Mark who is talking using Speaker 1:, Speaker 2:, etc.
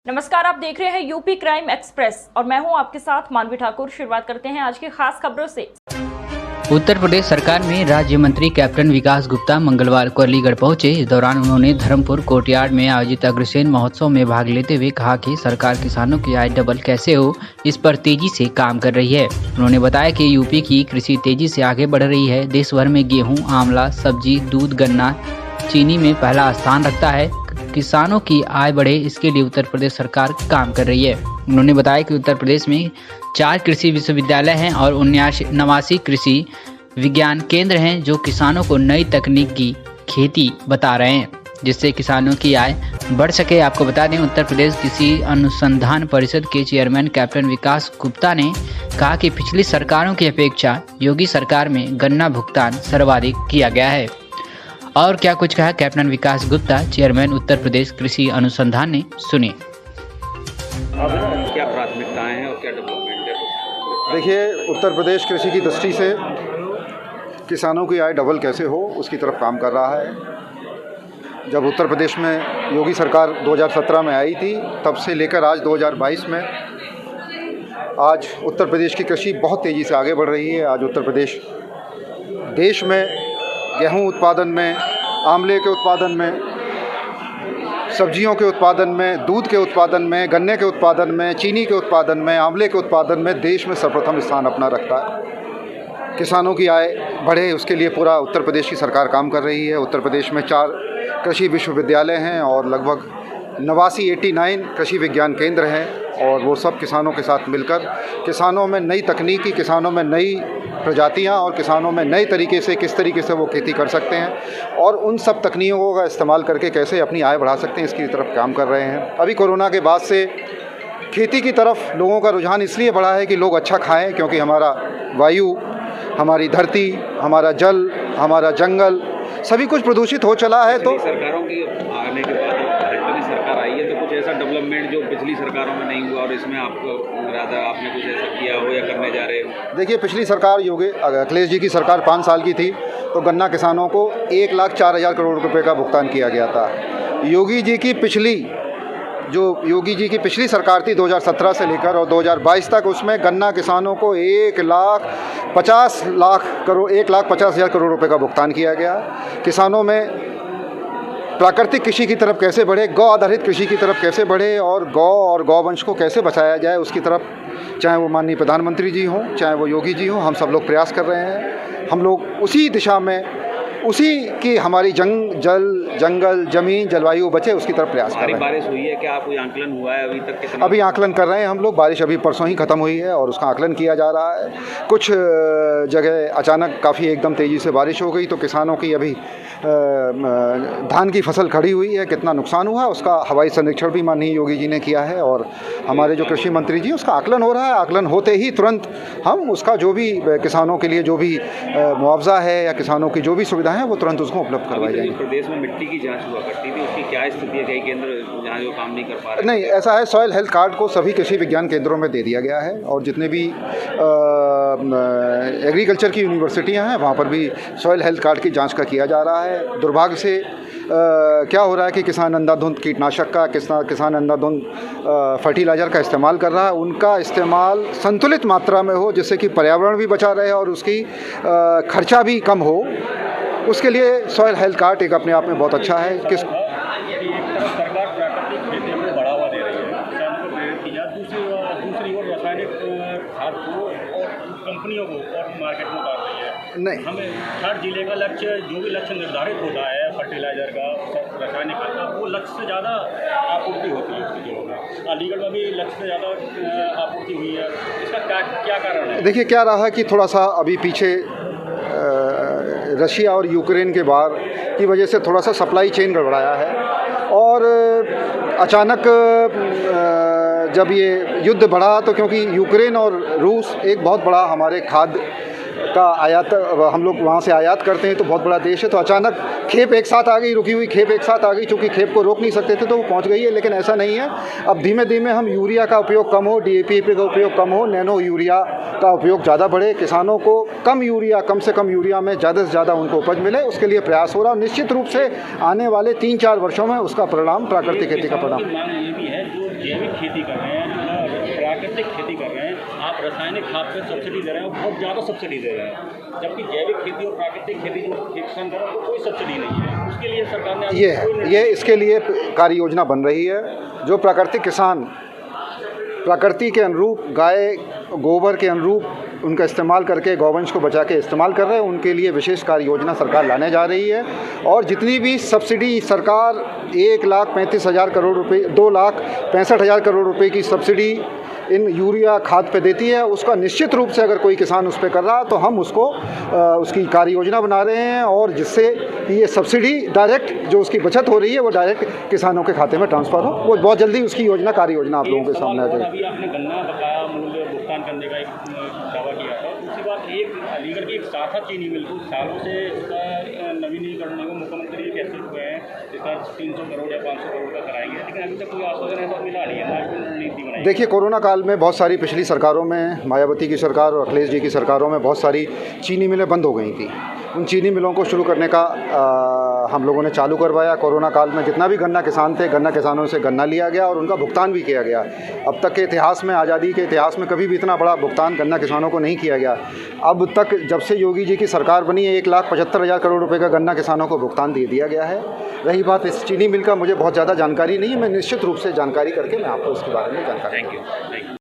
Speaker 1: नमस्कार, आप देख रहे हैं यूपी क्राइम एक्सप्रेस और मैं हूं आपके साथ मानवी ठाकुर। शुरुआत करते हैं आज की खास खबरों से।
Speaker 2: उत्तर प्रदेश सरकार में राज्य मंत्री कैप्टन विकास गुप्ता मंगलवार को अलीगढ़ पहुंचे। इस दौरान उन्होंने धर्मपुर कोर्टयार्ड में आयोजित अग्रसेन महोत्सव में भाग लेते हुए कहा कि सरकार किसानों की आय डबल कैसे हो, इस पर तेजी से काम कर रही है। उन्होंने बताया कि यूपी की कृषि तेजी से आगे बढ़ रही है। देश भर में गेहूँ, आंवला, सब्जी, दूध, गन्ना, चीनी में पहला स्थान रखता है। किसानों की आय बढ़े, इसके लिए उत्तर प्रदेश सरकार काम कर रही है। उन्होंने बताया कि उत्तर प्रदेश में 4 कृषि विश्वविद्यालय हैं और 89 कृषि विज्ञान केंद्र हैं जो किसानों को नई तकनीक की खेती बता रहे हैं, जिससे किसानों की आय बढ़ सके। आपको बता दें, उत्तर प्रदेश कृषि अनुसंधान परिषद के चेयरमैन कैप्टन विकास गुप्ता ने कहा कि पिछली सरकारों की अपेक्षा योगी सरकार में गन्ना भुगतान सर्वाधिक किया गया है। और क्या कुछ कहा कैप्टन विकास गुप्ता, चेयरमैन उत्तर प्रदेश कृषि अनुसंधान ने, सुनिए।
Speaker 3: अब क्या प्राथमिकताएं हैं और क्या डेवलपमेंट है?
Speaker 4: देखिए, उत्तर प्रदेश कृषि की दृष्टि से किसानों की आय डबल कैसे हो, उसकी तरफ काम कर रहा है। जब उत्तर प्रदेश में योगी सरकार 2017 में आई थी, तब से लेकर आज 2022 में आज उत्तर प्रदेश की कृषि बहुत तेज़ी से आगे बढ़ रही है। आज उत्तर प्रदेश देश में गेहूं उत्पादन में, आंवले के उत्पादन में, सब्जियों के उत्पादन में, दूध के उत्पादन में, गन्ने के उत्पादन में, चीनी के उत्पादन में, आंवले के उत्पादन में देश में सर्वप्रथम स्थान अपना रखता है। किसानों की आय बढ़े, उसके लिए पूरा उत्तर प्रदेश की सरकार काम कर रही है। उत्तर प्रदेश में 4 कृषि विश्वविद्यालय हैं और लगभग 89 कृषि विज्ञान केंद्र हैं और वो सब किसानों के साथ मिलकर किसानों में नई तकनीकी, किसानों में नई प्रजातियां और किसानों में नए तरीके से किस तरीके से वो खेती कर सकते हैं और उन सब तकनीकों का इस्तेमाल करके कैसे अपनी आय बढ़ा सकते हैं, इसकी तरफ काम कर रहे हैं। अभी कोरोना के बाद से खेती की तरफ लोगों का रुझान इसलिए बढ़ा है कि लोग अच्छा खाएं, क्योंकि हमारा वायु, हमारी धरती, हमारा जल, हमारा जंगल सभी कुछ प्रदूषित हो चला है। तो
Speaker 3: सरकारों की आने के बाद भारत सरकार आई है, तो कुछ ऐसा डेवलपमेंट जो पिछली सरकारों में नहीं हुआ और इसमें आपको आपने कुछ ऐसा किया हो या करने जा रहे हो?
Speaker 4: देखिए, पिछली सरकार योगी अखिलेश जी की सरकार 5 साल की थी, तो गन्ना किसानों को 1,04,000 करोड़ रुपए का भुगतान किया गया था। योगी जी की पिछली सरकार थी 2017 से लेकर और 2022 तक, उसमें गन्ना किसानों को 1,50,000 करोड़ रुपए का भुगतान किया गया। किसानों में प्राकृतिक कृषि की तरफ कैसे बढ़े, गौ आधारित कृषि की तरफ कैसे बढ़े और गौ और गौवंश को कैसे बचाया जाए, उसकी तरफ चाहे वो माननीय प्रधानमंत्री जी हों, चाहे वो योगी जी हों, हम सब लोग प्रयास कर रहे हैं। हम लोग उसी दिशा में, उसी की हमारी जंगल, जमीन, जलवायु बचे, उसकी तरफ प्रयास कर रहे हैं।
Speaker 3: बारिश हुई है क्या? कोई आंकलन हुआ है अभी तक? कितना?
Speaker 4: अभी आंकलन कर रहे हैं हम लोग। बारिश अभी परसों ही ख़त्म हुई है और उसका आंकलन किया जा रहा है। कुछ जगह अचानक काफ़ी एकदम तेज़ी से बारिश हो गई, तो किसानों की अभी धान की फसल खड़ी हुई है, कितना नुकसान हुआ उसका हवाई संरक्षण भी माननीय योगी जी ने किया है और हमारे जो कृषि मंत्री जी, उसका आकलन हो रहा है। आकलन होते ही तुरंत हम उसका जो भी किसानों के लिए जो भी मुआवजा है या किसानों की जो भी सुविधा है, वो तुरंत उसको उपलब्ध करवाई जाएगी।
Speaker 3: प्रदेश में मिट्टी की जांच हुआ करती थी, उसकी क्या स्थिति है? कई केंद्र जहाँ जो काम नहीं कर पा रहे?
Speaker 4: नहीं, ऐसा है, सॉइल हेल्थ कार्ड को सभी कृषि विज्ञान केंद्रों में दे दिया गया है और जितने भी एग्रीकल्चर की यूनिवर्सिटियाँ हैं, वहाँ पर भी सॉइल हेल्थ कार्ड की जाँच का किया जा रहा है। दुर्भाग्य से क्या हो रहा है कि किसान अंधाधुंध कीटनाशक का, किसान अंधाधुंध फर्टिलाइज़र का इस्तेमाल कर रहा है। उनका इस्तेमाल संतुलित मात्रा में हो, जिससे कि पर्यावरण भी बचा रहे और उसकी खर्चा भी कम हो। उसके लिए सॉइल हेल्थ कार्ड एक अपने आप में बहुत अच्छा है।
Speaker 5: सरकार प्राकृतिक खेती को बढ़ावा दे रही है, किसानों को प्रेरित की जाए, दूसरी ओर रासायनिक खाद को और कंपनियों को और मार्केट में उतार रही है।
Speaker 4: नहीं,
Speaker 5: हमें हर जिले का लक्ष्य, जो भी लक्ष्य निर्धारित होता है फर्टिलाइजर का, रासायनिक खाद का, वो लक्ष्य से ज़्यादा आपूर्ति होती है उसकी जिलों में। अलीगढ़ में भी लक्ष्य से ज़्यादा आपूर्ति हुई है। इसका क्या कारण है?
Speaker 4: देखिए, क्या रहा कि थोड़ा सा अभी पीछे रशिया और यूक्रेन के वार की वजह से थोड़ा सा सप्लाई चेन गड़बड़ाया है और अचानक जब ये युद्ध बढ़ा, तो क्योंकि यूक्रेन और रूस एक बहुत बड़ा हमारे खाद्य का आयात, हम लोग वहाँ से आयात करते हैं, तो बहुत बड़ा देश है, तो अचानक खेप एक साथ आ गई, रुकी हुई खेप एक साथ आ गई। चूँकि खेप को रोक नहीं सकते थे तो वो पहुँच गई है, लेकिन ऐसा नहीं है। अब धीमे धीमे हम यूरिया का उपयोग कम हो, DAP का उपयोग कम हो, नैनो यूरिया का उपयोग ज़्यादा बढ़े, किसानों को कम से कम यूरिया में ज़्यादा से ज़्यादा उनको उपज मिले, उसके लिए प्रयास हो रहा है। निश्चित रूप से आने वाले 3-4 वर्षों में उसका परिणाम प्राकृतिक खेती का परिणाम।
Speaker 5: ये भी है जो जैविक खेती कर रहे हैं, प्राकृतिक खेती कर रहे हैं, आप रासायनिक खाद पे सब्सिडी दे रहे हैं और बहुत ज़्यादा सब्सिडी दे रहे हैं, जबकि जैविक खेती और प्राकृतिक खेती जो किसान कर रहे हैं उनको कोई सब्सिडी नहीं है। उसके लिए सरकार ने
Speaker 4: ये इसके लिए कार्य योजना बन रही है। जो प्राकृतिक किसान प्रकृति के अनुरूप गाय गोबर के अनुरूप उनका इस्तेमाल करके गौवंश को बचा के इस्तेमाल कर रहे हैं, उनके लिए विशेष कार्य योजना सरकार लाने जा रही है। और जितनी भी सब्सिडी सरकार 1,35,000 करोड़ रुपए 2,65,000 करोड़ रुपए की सब्सिडी इन यूरिया खाद पे देती है, उसका निश्चित रूप से अगर कोई किसान उस पर कर रहा है तो हम उसको उसकी कार्य योजना बना रहे हैं, और जिससे ये सब्सिडी डायरेक्ट जो उसकी बचत हो रही है वो डायरेक्ट किसानों के खाते में ट्रांसफ़र हो। वो बहुत जल्दी उसकी योजना कार्य योजना आप लोगों के सामने आ जाएगी।
Speaker 5: अभी आपने गन्ना बकाया मूल्य भुगतान करने का एक दावा किया था, दूसरी बात एक अलीगढ़ की एक शाखा चीनी मिल को सालों से इसका नवीनीकरण को मुख्यमंत्री कहते हुए हैं इसका 300 करोड़ या 500 करोड़ का कराएंगे, लेकिन अभी तक कोई आश्वासन ऐसा मिला नहीं है, रणनीति बनाई।
Speaker 4: देखिए, कोरोना काल में बहुत सारी पिछली सरकारों में, मायावती की सरकार और अखिलेश जी की सरकारों में बहुत सारी चीनी मिलें बंद हो गई थी। उन चीनी मिलों को शुरू करने का हम लोगों ने चालू करवाया। कोरोना काल में जितना भी गन्ना किसान थे, गन्ना किसानों से गन्ना लिया गया और उनका भुगतान भी किया गया। अब तक के इतिहास में, आज़ादी के इतिहास में कभी भी इतना बड़ा भुगतान गन्ना किसानों को नहीं किया गया। अब तक जब से योगी जी की सरकार बनी है 1,75,000 करोड़ रुपए का गन्ना किसानों को भुगतान दे दिया गया है। रही बात इस चीनी मिल का, मुझे बहुत ज़्यादा जानकारी नहीं है, मैं निश्चित रूप से जानकारी करके मैं आपको इसके बारे में जानकारी।
Speaker 5: Thank you.